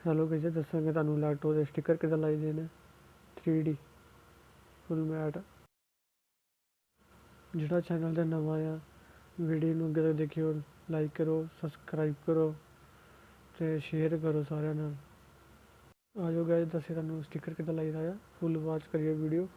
Hello guys, दसांगे तुहानूं laptop के sticker किदां लाईदे ने 3D फुल मैट। जिहड़ा चैनल ते नवां आ वीडियो नूं अगे तक देखियो, लाइक करो, सबसक्राइब करो ते शेयर करो सारिआं नाल। आ जाओ गाइस, दस्से तुहानूं स्टिकर किदां लाईदा आ। फुल वॉच करियो वीडियो।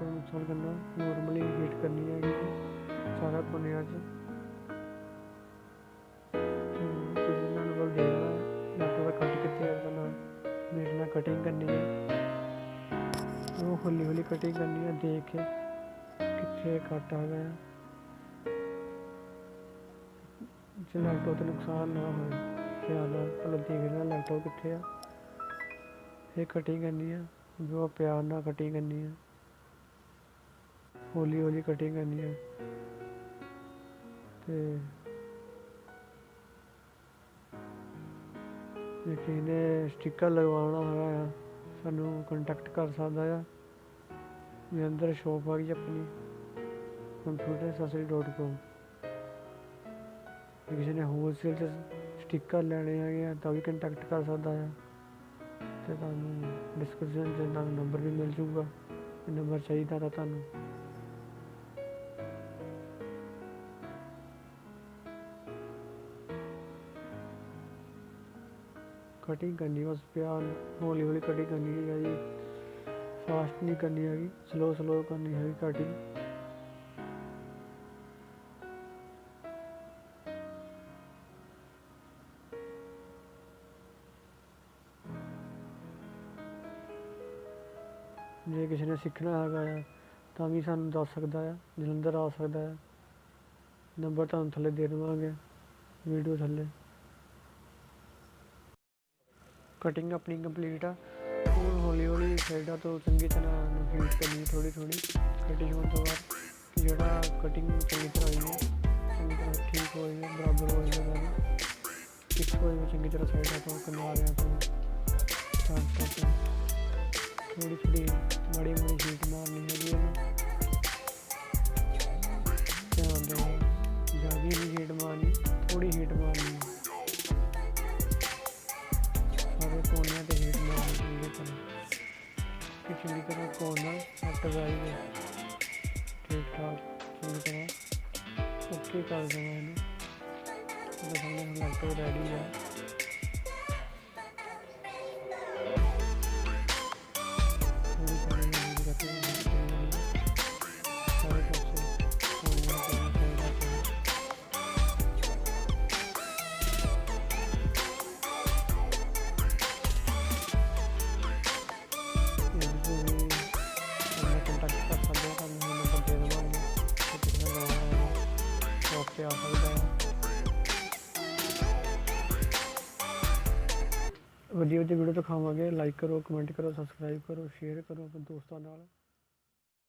इंस्टॉल करना नॉर्मली हीट करनी है सारा कोने देखना लैपटॉप का कट कितने करना मेरे ना कटिंग करनी है, वो हौली हौली कटिंग करनी है, देख के कितने कट आ गया जो लैपटॉप का नुकसान ना हो। ध्यान भला देखना लैपटॉप कितने आ, ये कटिंग करनी है, जो प्यार ना कटिंग करनी है, हौली हौली कटिंग करनी है। तो जे किसी ने स्टिकर लगवाना है सानू कंटैक्ट कर सकता है। मेरे अंदर शॉप आ गई अपनी computer.com। जे किसी ने होलसेल से स्टिकर लेने है तो भी कंटैक्ट कर सकता है। तो तुहानू डिस्क्रिप्शन से नंबर भी मिल जूगा, नंबर चाहिए था तुहानू। कटिंग करनी बस प्यार हौली हौली कटिंग करनी है जी, फास्ट नहीं करनी है, स्लो स्लो करनी है कटिंग। जे किसी ने सीखना है तो भी सानू दस सकता है, जलंधर आ सकता है। नंबर तुहानू थल्ले दे देवांगे वीडियो थल्ले। कटिंग अपनी कंप्लीट आ। हूँ हौली हौली साइडा तो चंगी तरह हीट करनी थोड़ी थोड़ी कटिंग होने तो बाद, जोड़ा कटिंग चंगी तरह हुई है, चंगी तरह ठीक हो है, बराबर हो जाए फिक्स हो जाए चंगी तरह साइडा तो किनारियां तो थोड़ी थोड़ी बड़ी बड़ी हीट मारनी है ध्यान देना, ज़्यादा भी हीट मारनी, थोड़ी हीट मारनी है, सारे कोने पर हीट मारनी चंगी तरह कि चंगी तरह कोना सट जाए ठीक ठाक चंगी तरह ओके कर देना इन्हें। लैपटॉप रेडी है। आ सकता है वधिया वीडियो दिखावांगे। लाइक करो, कमेंट करो, सबसक्राइब करो, शेयर करो अपने दोस्तों नाल।